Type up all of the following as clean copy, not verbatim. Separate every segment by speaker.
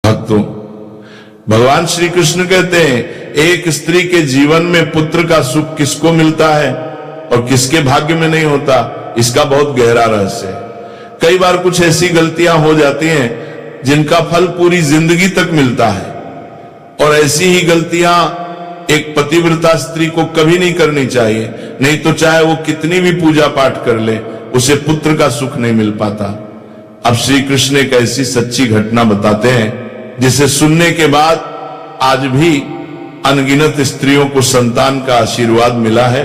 Speaker 1: भक्तों, भगवान श्री कृष्ण कहते हैं एक स्त्री के जीवन में पुत्र का सुख किसको मिलता है और किसके भाग्य में नहीं होता, इसका बहुत गहरा रहस्य है। कई बार कुछ ऐसी गलतियां हो जाती हैं जिनका फल पूरी जिंदगी तक मिलता है, और ऐसी ही गलतियां एक पतिव्रता स्त्री को कभी नहीं करनी चाहिए, नहीं तो चाहे वो कितनी भी पूजा पाठ कर ले उसे पुत्र का सुख नहीं मिल पाता। अब श्री कृष्ण एक ऐसी सच्ची घटना बताते हैं जिसे सुनने के बाद आज भी अनगिनत स्त्रियों को संतान का आशीर्वाद मिला है।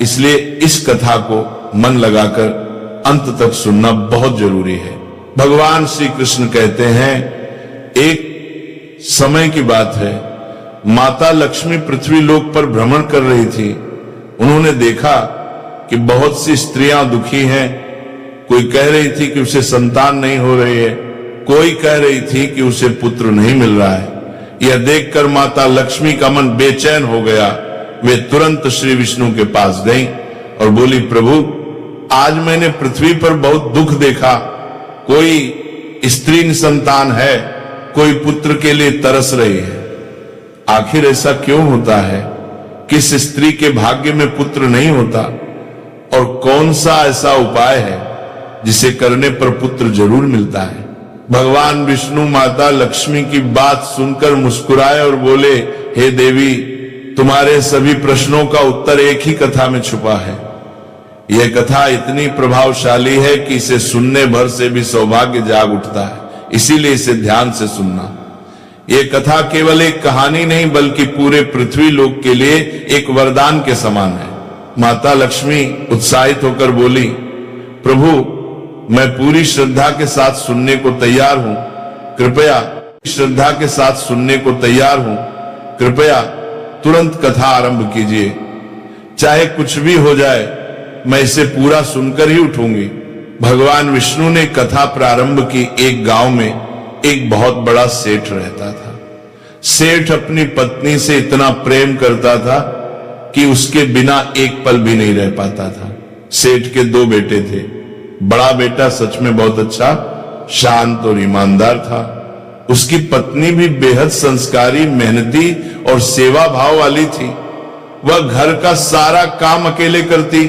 Speaker 1: इसलिए इस कथा को मन लगाकर अंत तक सुनना बहुत जरूरी है। भगवान श्री कृष्ण कहते हैं एक समय की बात है, माता लक्ष्मी पृथ्वी लोक पर भ्रमण कर रही थी। उन्होंने देखा कि बहुत सी स्त्रियां दुखी हैं। कोई कह रही थी कि उसे संतान नहीं हो रही है, कोई कह रही थी कि उसे पुत्र नहीं मिल रहा है। यह देखकर माता लक्ष्मी का मन बेचैन हो गया। वे तुरंत श्री विष्णु के पास गईं और बोली, प्रभु आज मैंने पृथ्वी पर बहुत दुख देखा। कोई स्त्री निसंतान है, कोई पुत्र के लिए तरस रही है। आखिर ऐसा क्यों होता है? किस स्त्री के भाग्य में पुत्र नहीं होता और कौन सा ऐसा उपाय है जिसे करने पर पुत्र जरूर मिलता है? भगवान विष्णु माता लक्ष्मी की बात सुनकर मुस्कुराए और बोले, हे देवी, तुम्हारे सभी प्रश्नों का उत्तर एक ही कथा में छुपा है। यह कथा इतनी प्रभावशाली है कि इसे सुनने भर से भी सौभाग्य जाग उठता है, इसीलिए इसे ध्यान से सुनना। यह कथा केवल एक कहानी नहीं बल्कि पूरे पृथ्वी लोक के लिए एक वरदान के समान है। माता लक्ष्मी उत्साहित होकर बोली, प्रभु मैं पूरी श्रद्धा के साथ सुनने को तैयार हूं, कृपया श्रद्धा के साथ सुनने को तैयार हूं, कृपया तुरंत कथा आरंभ कीजिए। चाहे कुछ भी हो जाए मैं इसे पूरा सुनकर ही उठूंगी। भगवान विष्णु ने कथा प्रारंभ की। एक गांव में एक बहुत बड़ा सेठ रहता था। सेठ अपनी पत्नी से इतना प्रेम करता था कि उसके बिना एक पल भी नहीं रह पाता था। सेठ के दो बेटे थे। बड़ा बेटा सच में बहुत अच्छा, शांत और ईमानदार था। उसकी पत्नी भी बेहद संस्कारी, मेहनती और सेवा भाव वाली थी। वह घर का सारा काम अकेले करती,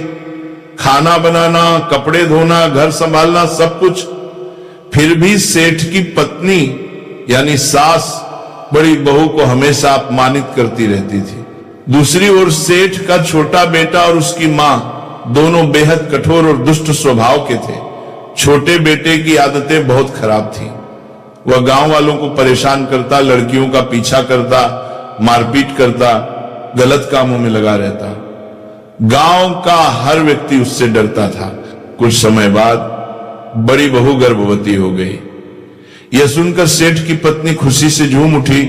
Speaker 1: खाना बनाना, कपड़े धोना, घर संभालना, सब कुछ। फिर भी सेठ की पत्नी यानी सास बड़ी बहू को हमेशा अपमानित करती रहती थी। दूसरी ओर सेठ का छोटा बेटा और उसकी मां दोनों बेहद कठोर और दुष्ट स्वभाव के थे। छोटे बेटे की आदतें बहुत खराब थी। वह गांव वालों को परेशान करता, लड़कियों का पीछा करता, मारपीट करता, गलत कामों में लगा रहता। गांव का हर व्यक्ति उससे डरता था। कुछ समय बाद बड़ी बहू गर्भवती हो गई। यह सुनकर सेठ की पत्नी खुशी से झूम उठी।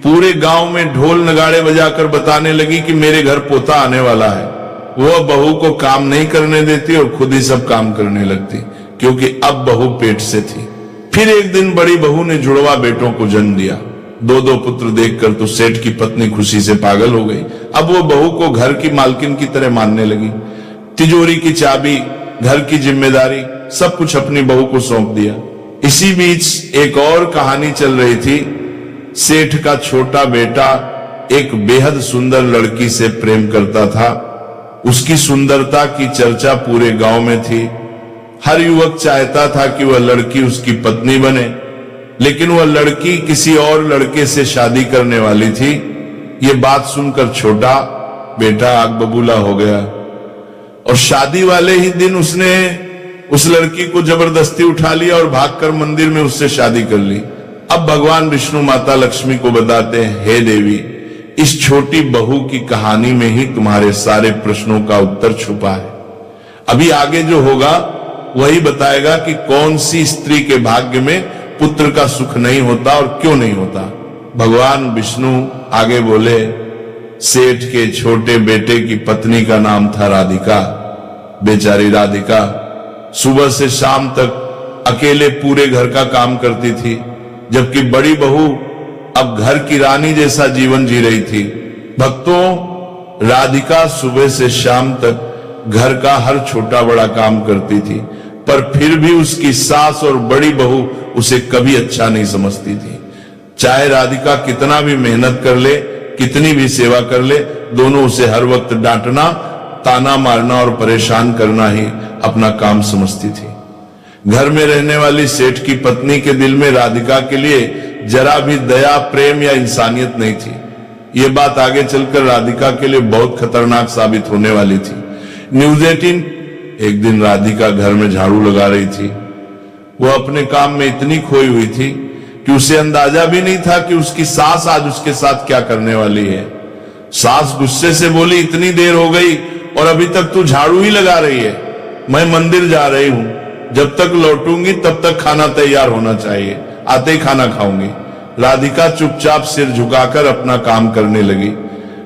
Speaker 1: पूरे गांव में ढोल नगाड़े बजाकर बताने लगी कि मेरे घर पोता आने वाला है। वह बहू को काम नहीं करने देती और खुद ही सब काम करने लगती, क्योंकि अब बहू पेट से थी। फिर एक दिन बड़ी बहू ने जुड़वा बेटों को जन्म दिया। दो दो पुत्र देखकर तो सेठ की पत्नी खुशी से पागल हो गई। अब वो बहू को घर की मालकिन की तरह मानने लगी। तिजोरी की चाबी, घर की जिम्मेदारी, सब कुछ अपनी बहू को सौंप दिया। इसी बीच एक और कहानी चल रही थी। सेठ का छोटा बेटा एक बेहद सुंदर लड़की से प्रेम करता था। उसकी सुंदरता की चर्चा पूरे गांव में थी। हर युवक चाहता था कि वह लड़की उसकी पत्नी बने, लेकिन वह लड़की किसी और लड़के से शादी करने वाली थी। ये बात सुनकर छोटा बेटा आग बबूला हो गया और शादी वाले ही दिन उसने उस लड़की को जबरदस्ती उठा लिया और भागकर मंदिर में उससे शादी कर ली। अब भगवान विष्णु माता लक्ष्मी को बताते हैं, हे देवी, इस छोटी बहू की कहानी में ही तुम्हारे सारे प्रश्नों का उत्तर छुपा है। अभी आगे जो होगा वही बताएगा कि कौन सी स्त्री के भाग्य में पुत्र का सुख नहीं होता और क्यों नहीं होता। भगवान विष्णु आगे बोले, सेठ के छोटे बेटे की पत्नी का नाम था राधिका। बेचारी राधिका सुबह से शाम तक अकेले पूरे घर का काम करती थी, जबकि बड़ी बहू अब घर की रानी जैसा जीवन जी रही थी। भक्तों, राधिका सुबह से शाम तक घर का हर छोटा बड़ा काम करती थी, पर फिर भी उसकी सास और बड़ी बहू उसे कभी अच्छा नहीं समझती थी। चाहे राधिका कितना भी मेहनत कर ले, कितनी भी सेवा कर ले, दोनों उसे हर वक्त डांटना, ताना मारना और परेशान करना ही अपना काम समझती थी। घर में रहने वाली सेठ की पत्नी के दिल में राधिका के लिए जरा भी दया, प्रेम या इंसानियत नहीं थी। ये बात आगे चलकर राधिका के लिए बहुत खतरनाक साबित होने वाली थी। न्यूज़ 18 एक दिन राधिका घर में झाड़ू लगा रही थी। वो अपने काम में इतनी खोई हुई थी कि उसे अंदाजा भी नहीं था कि उसकी सास आज उसके साथ क्या करने वाली है। सास गुस्से से बोली, इतनी देर हो गई और अभी तक तू झाड़ू ही लगा रही है। मैं मंदिर जा रही हूं, जब तक लौटूंगी तब तक खाना तैयार होना चाहिए, आते ही खाना खाऊंगी। राधिका चुपचाप सिर झुकाकर अपना काम करने लगी।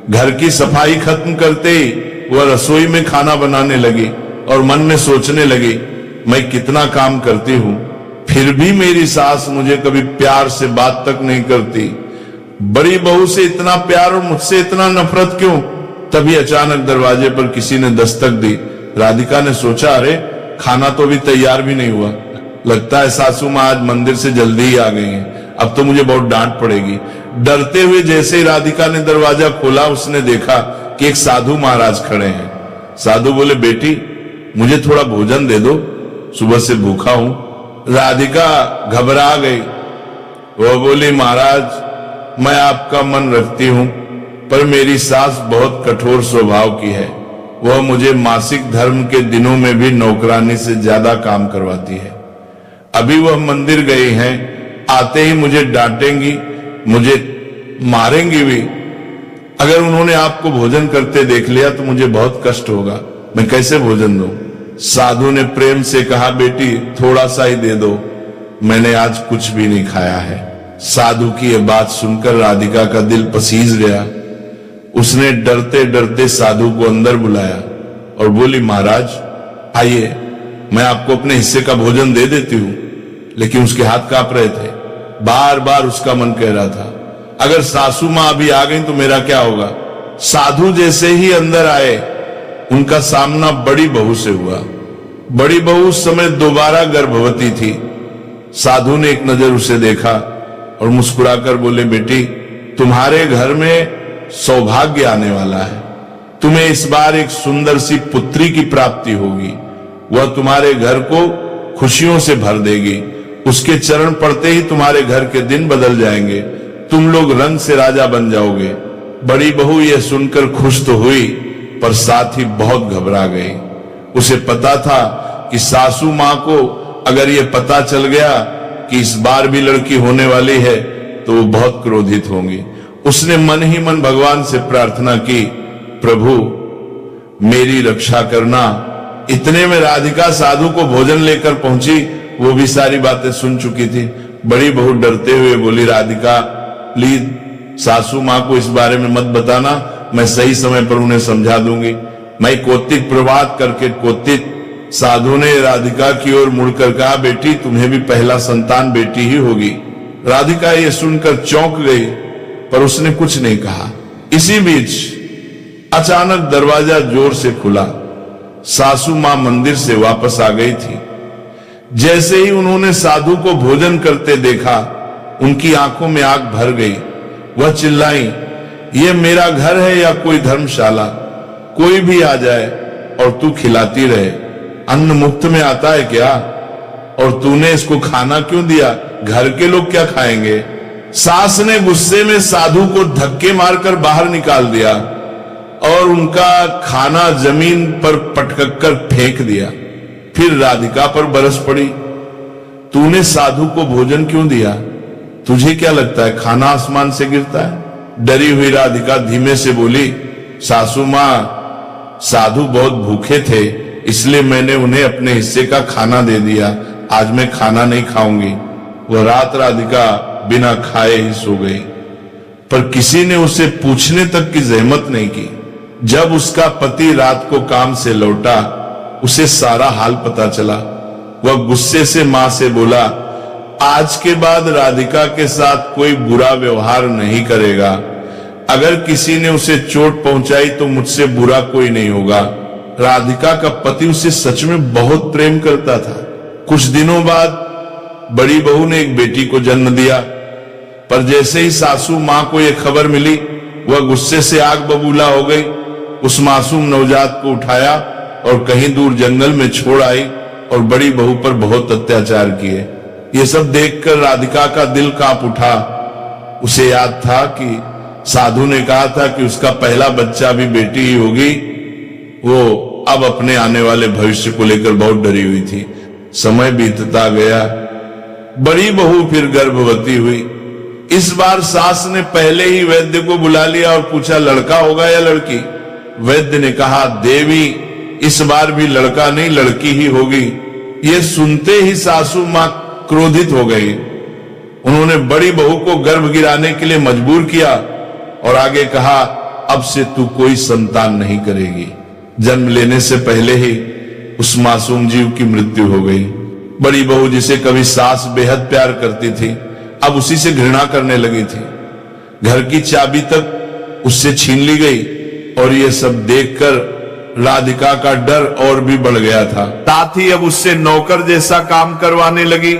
Speaker 1: घर की सफाई खत्म करते ही वह रसोई में खाना बनाने लगी और मन में सोचने लगी, मैं कितना काम करती हूं, फिर भी मेरी सास मुझे कभी प्यार से बात तक नहीं करती। बड़ी बहू से इतना प्यार और मुझसे इतना नफरत क्यों? तभी अचानक दरवाजे पर किसी ने दस्तक दी। राधिका ने सोचा, अरे खाना तो अभी तैयार भी नहीं हुआ, लगता है सासू माँ आज मंदिर से जल्दी ही आ गई हैं, अब तो मुझे बहुत डांट पड़ेगी। डरते हुए जैसे ही राधिका ने दरवाजा खोला, उसने देखा कि एक साधु महाराज खड़े हैं। साधु बोले, बेटी मुझे थोड़ा भोजन दे दो, सुबह से भूखा हूं। राधिका घबरा गई। वो बोली, महाराज मैं आपका मन रखती हूं, पर मेरी सास बहुत कठोर स्वभाव की है। वह मुझे मासिक धर्म के दिनों में भी नौकरानी से ज्यादा काम करवाती है। अभी वह मंदिर गई हैं, आते ही मुझे डांटेंगी, मुझे मारेंगी भी। अगर उन्होंने आपको भोजन करते देख लिया तो मुझे बहुत कष्ट होगा, मैं कैसे भोजन दूं? साधु ने प्रेम से कहा, बेटी थोड़ा सा ही दे दो, मैंने आज कुछ भी नहीं खाया है। साधु की यह बात सुनकर राधिका का दिल पसीज गया। उसने डरते डरते साधु को अंदर बुलाया और बोली, महाराज आइए, मैं आपको अपने हिस्से का भोजन दे देती हूं। लेकिन उसके हाथ कांप रहे थे। बार बार उसका मन कह रहा था, अगर सासू मां अभी आ गई तो मेरा क्या होगा? साधु जैसे ही अंदर आए, उनका सामना बड़ी बहू से हुआ। बड़ी बहू उस समय दोबारा गर्भवती थी। साधु ने एक नजर उसे देखा और मुस्कुराकर बोले, बेटी तुम्हारे घर में सौभाग्य आने वाला है, तुम्हें इस बार एक सुंदर सी पुत्री की प्राप्ति होगी। वह तुम्हारे घर को खुशियों से भर देगी। उसके चरण पड़ते ही तुम्हारे घर के दिन बदल जाएंगे, तुम लोग रंग से राजा बन जाओगे। बड़ी बहू यह सुनकर खुश तो हुई, पर साथ ही बहुत घबरा गई। उसे पता था कि सासू मां को अगर यह पता चल गया कि इस बार भी लड़की होने वाली है तो वो बहुत क्रोधित होंगी। उसने मन ही मन भगवान से प्रार्थना की, प्रभु मेरी रक्षा करना। इतने में राधिका साधु को भोजन लेकर पहुंची। वो भी सारी बातें सुन चुकी थी। बड़ी बहू डरते हुए बोली, राधिका प्लीज सासू मां को इस बारे में मत बताना, मैं सही समय पर उन्हें समझा दूंगी। मैं कौतिक प्रवाद करके कौतिक। साधु ने राधिका की ओर मुड़कर कहा, बेटी तुम्हें भी पहला संतान बेटी ही होगी। राधिका ये सुनकर चौंक गई, पर उसने कुछ नहीं कहा। इसी बीच अचानक दरवाजा जोर से खुला। सासू मां मंदिर से वापस आ गई थी। जैसे ही उन्होंने साधु को भोजन करते देखा, उनकी आंखों में आग भर गई। वह चिल्लाई, ये मेरा घर है या कोई धर्मशाला? कोई भी आ जाए और तू खिलाती रहे, अन्न मुफ्त में आता है क्या? और तूने इसको खाना क्यों दिया? घर के लोग क्या खाएंगे? सास ने गुस्से में साधु को धक्के मारकर बाहर निकाल दिया और उनका खाना जमीन पर पटक कर फेंक दिया। फिर राधिका पर बरस पड़ी, तूने साधु को भोजन क्यों दिया? तुझे क्या लगता है खाना आसमान से गिरता है? डरी हुई राधिका धीमे से बोली, सासू मां साधु बहुत भूखे थे, इसलिए मैंने उन्हें अपने हिस्से का खाना दे दिया। आज मैं खाना नहीं खाऊंगी। वह रात राधिका बिना खाए ही सो गई, पर किसी ने उसे पूछने तक की जहमत नहीं की। जब उसका पति रात को काम से लौटा, उसे सारा हाल पता चला। वह गुस्से से मां से बोला, आज के बाद राधिका के साथ कोई बुरा व्यवहार नहीं करेगा। अगर किसी ने उसे चोट पहुंचाई तो मुझसे बुरा कोई नहीं होगा। राधिका का पति उसे सच में बहुत प्रेम करता था। कुछ दिनों बाद बड़ी बहू ने एक बेटी को जन्म दिया, पर जैसे ही सासू मां को यह खबर मिली, वह गुस्से से आग बबूला हो गई। उस मासूम नवजात को उठाया और कहीं दूर जंगल में छोड़ आई और बड़ी बहू पर बहुत अत्याचार किए। ये सब देखकर राधिका का दिल कांप उठा। उसे याद था कि साधु ने कहा था कि उसका पहला बच्चा भी बेटी ही होगी। वो अब अपने आने वाले भविष्य को लेकर बहुत डरी हुई थी। समय बीतता गया, बड़ी बहू फिर गर्भवती हुई। इस बार सास ने पहले ही वैद्य को बुला लिया और पूछा, लड़का होगा या लड़की? वैद्य ने कहा, देवी इस बार भी लड़का नहीं लड़की ही होगी। ये सुनते ही सासू मां क्रोधित हो गई। उन्होंने बड़ी बहू को गर्भ गिराने के लिए मजबूर किया और आगे कहा, अब से तू कोई संतान नहीं करेगी। जन्म लेने से पहले ही उस मासूम जीव की मृत्यु हो गई। बड़ी बहू जिसे कभी सास बेहद प्यार करती थी, अब उसी से घृणा करने लगी थी। घर की चाबी तक उससे छीन ली गई और ये सब देखकर राधिका का डर और भी बढ़ गया था। साथ ही अब उससे नौकर जैसा काम करवाने लगी।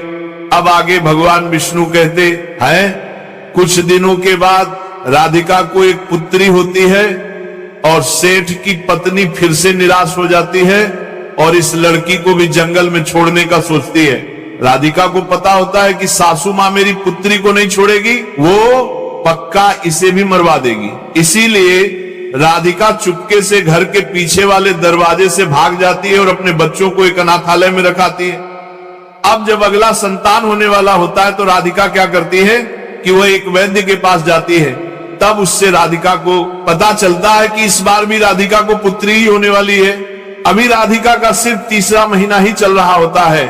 Speaker 1: अब आगे भगवान विष्णु कहते हैं, कुछ दिनों के बाद राधिका को एक पुत्री होती है और सेठ की पत्नी फिर से निराश हो जाती है और इस लड़की को भी जंगल में छोड़ने का सोचती है। राधिका को पता होता है कि सासू मां मेरी पुत्री को नहीं छोड़ेगी, वो पक्का इसे भी मरवा देगी। इसीलिए राधिका चुपके से घर के पीछे वाले दरवाजे से भाग जाती है और अपने बच्चों को एक अनाथालय में रखाती है। अब जब अगला संतान होने वाला होता है तो राधिका क्या करती है कि वह एक वैद्य के पास जाती है। तब उससे राधिका को पता चलता है कि इस बार भी राधिका को पुत्री ही होने वाली है। अभी राधिका का सिर्फ 3रा महीना ही चल रहा होता है,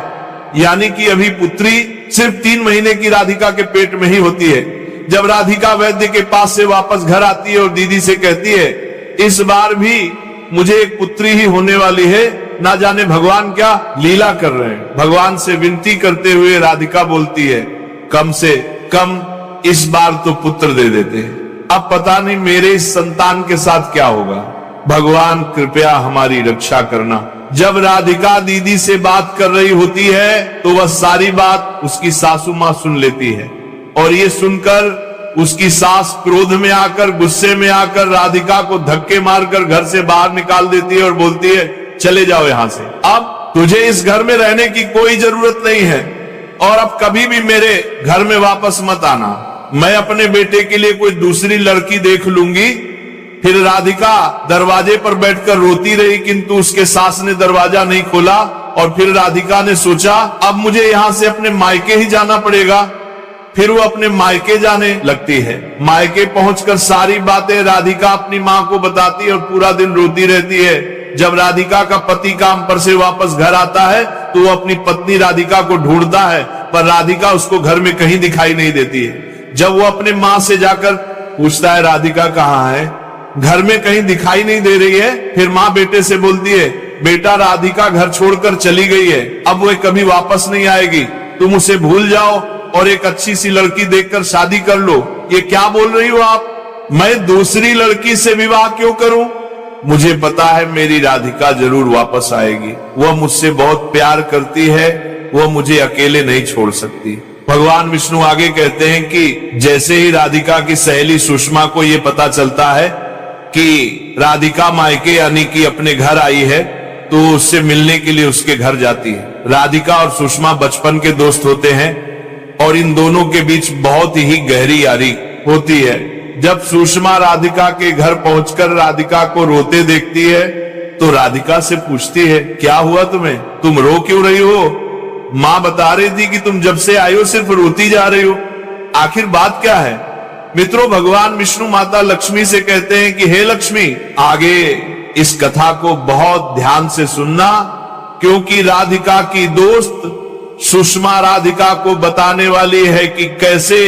Speaker 1: यानी कि अभी पुत्री सिर्फ 3 महीने की राधिका के पेट में ही होती है। जब राधिका वैद्य के पास से वापस घर आती है और दीदी से कहती है, इस बार भी मुझे एक पुत्री ही होने वाली है, ना जाने भगवान क्या लीला कर रहे हैं। भगवान से विनती करते हुए राधिका बोलती है, कम से कम इस बार तो पुत्र दे देते हैं। अब पता नहीं मेरे इस संतान के साथ क्या होगा। भगवान कृपया हमारी रक्षा करना। जब राधिका दीदी से बात कर रही होती है तो वह सारी बात उसकी सासू मां सुन लेती है और ये सुनकर उसकी सास क्रोध में आकर, गुस्से में आकर राधिका को धक्के मारकर घर से बाहर निकाल देती है और बोलती है, चले जाओ यहां से। अब तुझे इस घर में रहने की कोई जरूरत नहीं है और अब कभी भी मेरे घर में वापस मत आना। मैं अपने बेटे के लिए कोई दूसरी लड़की देख लूंगी। फिर राधिका दरवाजे पर बैठकर रोती रही, किंतु उसके सास ने दरवाजा नहीं खोला और फिर राधिका ने सोचा, अब मुझे यहां से अपने मायके ही जाना पड़ेगा। फिर वो अपने मायके जाने लगती है। मायके पहुंचकर सारी बातें राधिका अपनी मां को बताती है और पूरा दिन रोती रहती है। जब राधिका का पति काम पर से वापस घर आता है तो वो अपनी पत्नी राधिका को ढूंढता है, पर राधिका उसको घर में कहीं दिखाई नहीं देती है। जब वो अपने मां से जाकर पूछता है, राधिका कहाँ है, घर में कहीं दिखाई नहीं दे रही है। फिर मां बेटे से बोलती है, बेटा राधिका घर छोड़कर चली गई है, अब वो कभी वापस नहीं आएगी, तुम उसे भूल जाओ और एक अच्छी सी लड़की देखकर शादी कर लो। ये क्या बोल रही हो आप? मैं दूसरी लड़की से विवाह क्यों करूं? मुझे पता है मेरी राधिका जरूर वापस आएगी। वह मुझसे बहुत प्यार करती है, वह मुझे अकेले नहीं छोड़ सकती। भगवान विष्णु आगे कहते हैं कि जैसे ही राधिका की सहेली सुषमा को यह पता चलता है कि राधिका मायके यानी कि अपने घर आई है, तो उससे मिलने के लिए उसके घर जाती है। राधिका और सुषमा बचपन के दोस्त होते हैं और इन दोनों के बीच बहुत ही गहरी यारी होती है। जब सुषमा राधिका के घर पहुंचकर राधिका को रोते देखती है तो राधिका से पूछती है, क्या हुआ तुम्हें, तुम रो क्यों रही हो? मां बता रही थी कि तुम जब से आई हो सिर्फ रोती जा रही हो, आखिर बात क्या है? मित्रों, भगवान विष्णु माता लक्ष्मी से कहते हैं कि हे लक्ष्मी, आगे इस कथा को बहुत ध्यान से सुनना, क्योंकि राधिका की दोस्त सुषमा राधिका को बताने वाली है कि कैसे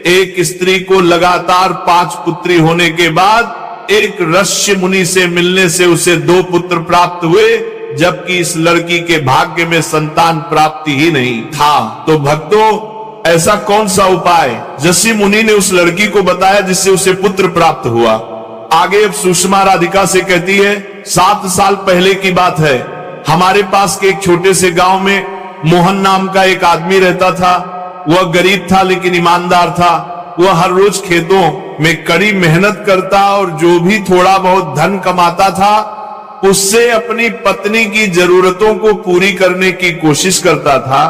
Speaker 1: एक स्त्री को लगातार 5 पुत्री होने के बाद एक ऋषि मुनि से मिलने से उसे 2 पुत्र प्राप्त हुए, जबकि इस लड़की के भाग्य में संतान प्राप्ति ही नहीं था। तो भक्तों, ऐसा कौन सा उपाय ऋषि मुनि ने उस लड़की को बताया जिससे उसे पुत्र प्राप्त हुआ? आगे अब सुषमा राधिका से कहती है, 7 साल पहले की बात है, हमारे पास के एक छोटे से गांव में मोहन नाम का एक आदमी रहता था। वह गरीब था लेकिन ईमानदार था। वो हर रोज खेतों में कड़ी मेहनत करता और जो भी थोड़ा बहुत धन कमाता था उससे अपनी पत्नी की जरूरतों को पूरी करने की कोशिश करता था।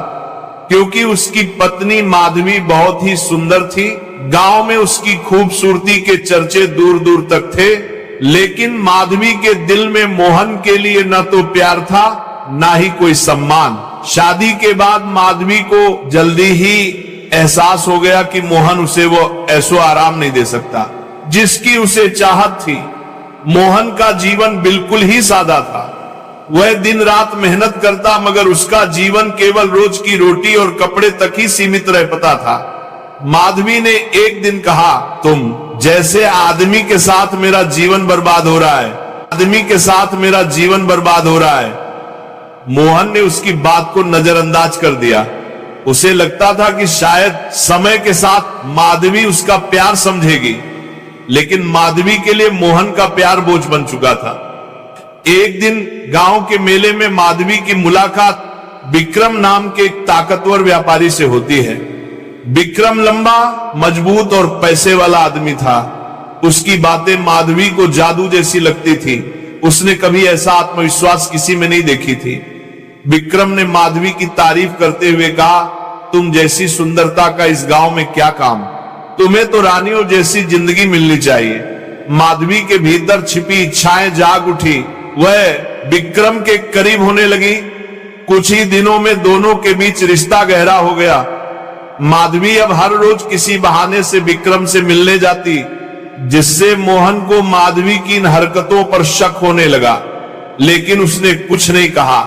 Speaker 1: क्योंकि उसकी पत्नी माधवी बहुत ही सुंदर थी, गांव में उसकी खूबसूरती के चर्चे दूर दूर तक थे, लेकिन माधवी के दिल में मोहन के लिए न तो प्यार था ना ही कोई सम्मान। शादी के बाद माधवी को जल्दी ही एहसास हो गया कि मोहन उसे वो ऐसो आराम नहीं दे सकता जिसकी उसे चाहत थी। मोहन का जीवन बिल्कुल ही सादा था। वह दिन रात मेहनत करता मगर उसका जीवन केवल रोज की रोटी और कपड़े तक ही सीमित रह पाता था। माधवी ने एक दिन कहा, तुम जैसे आदमी के साथ मेरा जीवन बर्बाद हो रहा है, आदमी के साथ मेरा जीवन बर्बाद हो रहा है। मोहन ने उसकी बात को नजरअंदाज कर दिया। उसे लगता था कि शायद समय के साथ माधवी उसका प्यार समझेगी, लेकिन माधवी के लिए मोहन का प्यार बोझ बन चुका था। एक दिन गांव के मेले में माधवी की मुलाकात विक्रम नाम के एक ताकतवर व्यापारी से होती है। विक्रम लंबा, मजबूत और पैसे वाला आदमी था। उसकी बातें माधवी को जादू जैसी लगती थी। उसने कभी ऐसा आत्मविश्वास किसी में नहीं देखी थी। विक्रम ने माधवी की तारीफ करते हुए कहा, तुम जैसी सुंदरता का इस गांव में क्या काम, तुम्हें तो रानियों जैसी जिंदगी मिलनी चाहिए। माधवी के भीतर छिपी इच्छाएं जाग उठी। वह विक्रम के करीब होने लगी। कुछ ही दिनों में दोनों के बीच रिश्ता गहरा हो गया। माधवी अब हर रोज किसी बहाने से विक्रम से मिलने जाती, जिससे मोहन को माधवी की इन हरकतों पर शक होने लगा, लेकिन उसने कुछ नहीं कहा।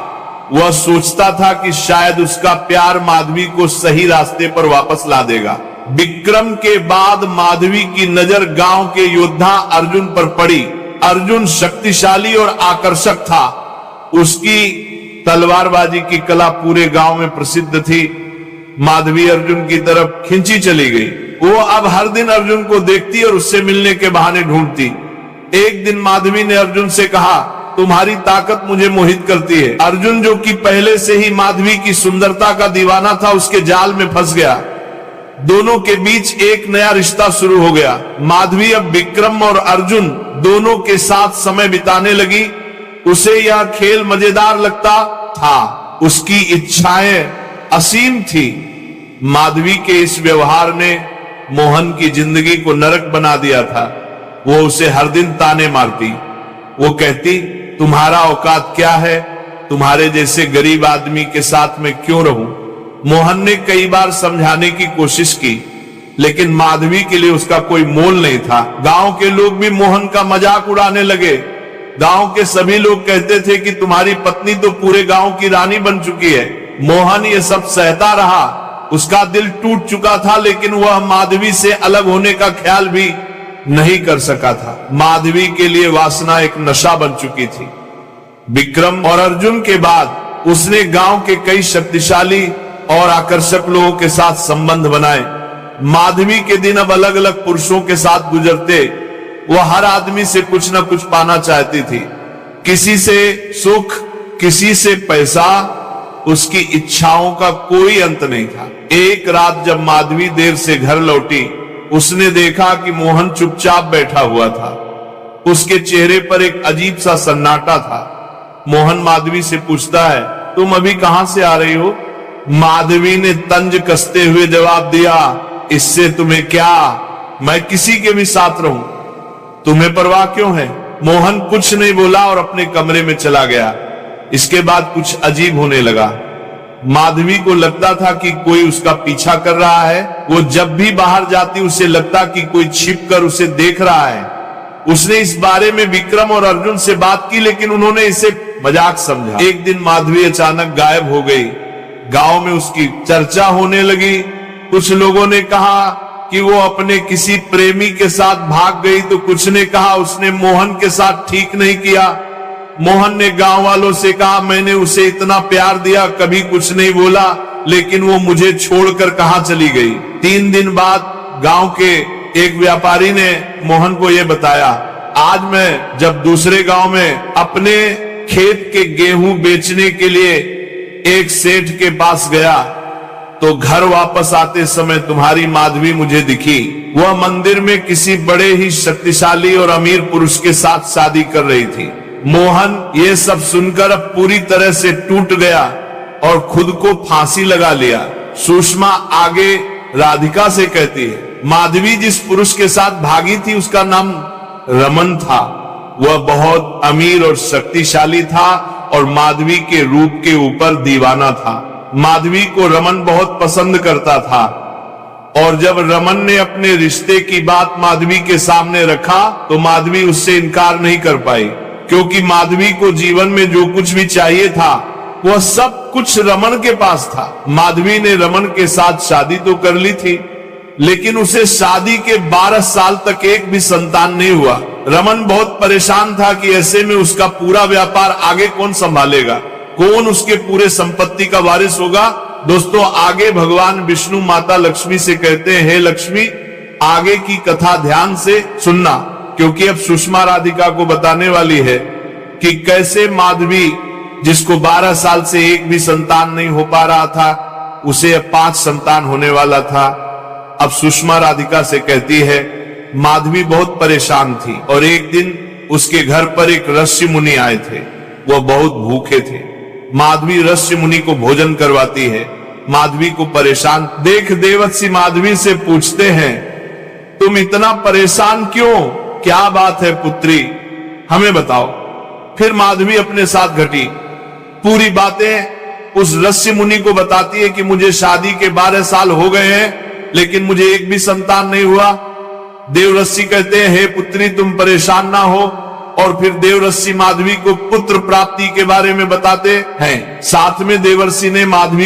Speaker 1: वह सोचता था कि शायद उसका प्यार माधवी को सही रास्ते पर वापस ला देगा। विक्रम के बाद माधवी की नजर गांव के योद्धा अर्जुन पर पड़ी। अर्जुन शक्तिशाली और आकर्षक था। उसकी तलवारबाजी की कला पूरे गांव में प्रसिद्ध थी। माधवी अर्जुन की तरफ खिंची चली गई। वो अब हर दिन अर्जुन को देखती और उससे मिलने के बहाने ढूंढती। एक दिन माधवी ने अर्जुन से कहा, तुम्हारी ताकत मुझे मोहित करती है। अर्जुन, जो कि पहले से ही माधवी की सुंदरता का दीवाना था, उसके जाल में फंस गया। दोनों के बीच एक नया रिश्ता शुरू हो गया। माधवी अब विक्रम और अर्जुन दोनों के साथ समय बिताने लगी। उसे यह खेल मजेदार लगता था। उसकी इच्छाएं असीम थी। माधवी के इस व्यवहार ने मोहन की जिंदगी को नरक बना दिया था। वो उसे हर दिन ताने मारती। वो कहती, तुम्हारा औकात क्या है, तुम्हारे जैसे गरीब आदमी के साथ में क्यों रहूं। मोहन ने कई बार समझाने की कोशिश की, लेकिन माधवी के लिए उसका कोई मोल नहीं था। गांव के लोग भी मोहन का मजाक उड़ाने लगे। गांव के सभी लोग कहते थे कि तुम्हारी पत्नी तो पूरे गांव की रानी बन चुकी है। मोहन ये सब सहता रहा। उसका दिल टूट चुका था, लेकिन वह माधवी से अलग होने का ख्याल भी नहीं कर सका था। माधवी के लिए वासना एक नशा बन चुकी थी। विक्रम और अर्जुन के बाद उसने गांव के कई शक्तिशाली और आकर्षक लोगों के साथ संबंध बनाए। माधवी के दिन अब अलग अलग पुरुषों के साथ गुजरते। वह हर आदमी से कुछ न कुछ पाना चाहती थी, किसी से सुख, किसी से पैसा। उसकी इच्छाओं का कोई अंत नहीं था। एक रात जब माधवी देर से घर लौटी, उसने देखा कि मोहन चुपचाप बैठा हुआ था। उसके चेहरे पर एक अजीब सा सन्नाटा था। मोहन माधवी से पूछता है, तुम अभी कहां से आ रही हो। माधवी ने तंज कसते हुए जवाब दिया, इससे तुम्हें क्या, मैं किसी के भी साथ रहूं, तुम्हें परवाह क्यों है। मोहन कुछ नहीं बोला और अपने कमरे में चला गया। इसके बाद कुछ अजीब होने लगा। माधवी को लगता था कि कोई उसका पीछा कर रहा है। वो जब भी बाहर जाती उसे लगता कि कोई छिपकर उसे देख रहा है। उसने इस बारे में विक्रम और अर्जुन से बात की, लेकिन उन्होंने इसे मजाक समझा। एक दिन माधवी अचानक गायब हो गई। गांव में उसकी चर्चा होने लगी। कुछ लोगों ने कहा कि वो अपने किसी प्रेमी के साथ भाग गई, तो कुछ ने कहा उसने मोहन के साथ ठीक नहीं किया। मोहन ने गांव वालों से कहा, मैंने उसे इतना प्यार दिया, कभी कुछ नहीं बोला, लेकिन वो मुझे छोड़कर कहां चली गई। 3 दिन बाद गांव के एक व्यापारी ने मोहन को यह बताया, आज मैं जब दूसरे गांव में अपने खेत के गेहूं बेचने के लिए एक सेठ के पास गया, तो घर वापस आते समय तुम्हारी माधवी मुझे दिखी। वह मंदिर में किसी बड़े ही शक्तिशाली और अमीर पुरुष के साथ शादी कर रही थी। मोहन ये सब सुनकर अब पूरी तरह से टूट गया और खुद को फांसी लगा लिया। सुषमा आगे राधिका से कहती है, माधवी जिस पुरुष के साथ भागी थी उसका नाम रमन था। वह बहुत अमीर और शक्तिशाली था और माधवी के रूप के ऊपर दीवाना था। माधवी को रमन बहुत पसंद करता था और जब रमन ने अपने रिश्ते की बात माधवी के सामने रखा तो माधवी उससे इनकार नहीं कर पाई, क्योंकि माधवी को जीवन में जो कुछ भी चाहिए था वह सब कुछ रमन के पास था। माधवी ने रमन के साथ शादी तो कर ली थी, लेकिन उसे शादी के 12 साल तक एक भी संतान नहीं हुआ। रमन बहुत परेशान था कि ऐसे में उसका पूरा व्यापार आगे कौन संभालेगा, कौन उसके पूरे संपत्ति का वारिस होगा। दोस्तों, आगे भगवान विष्णु माता लक्ष्मी से कहते हैं, हे लक्ष्मी, आगे की कथा ध्यान से सुनना, क्योंकि अब सुषमा राधिका को बताने वाली है कि कैसे माधवी, जिसको 12 साल से एक भी संतान नहीं हो पा रहा था, उसे अब 5 संतान होने वाला था। अब सुषमा राधिका से कहती है, माधवी बहुत परेशान थी और एक दिन उसके घर पर एक ऋषि मुनि आए थे। वह बहुत भूखे थे। माधवी ऋषि मुनि को भोजन करवाती है। माधवी को परेशान देख देवत्सी माधवी से पूछते हैं, तुम इतना परेशान क्यों? क्या बात है पुत्री, हमें बताओ। फिर माधवी अपने साथ घटी पूरी बातें उस ऋषि मुनि को बताती है कि मुझे शादी के 12 साल हो गए हैं, लेकिन मुझे एक भी संतान नहीं हुआ। देव ऋषि कहते हैं, हे पुत्री, तुम परेशान ना हो। और फिर देवर्षि माधवी को पुत्र प्राप्ति के बारे में बताते हैं। साथ में देवर्षि ने माधवी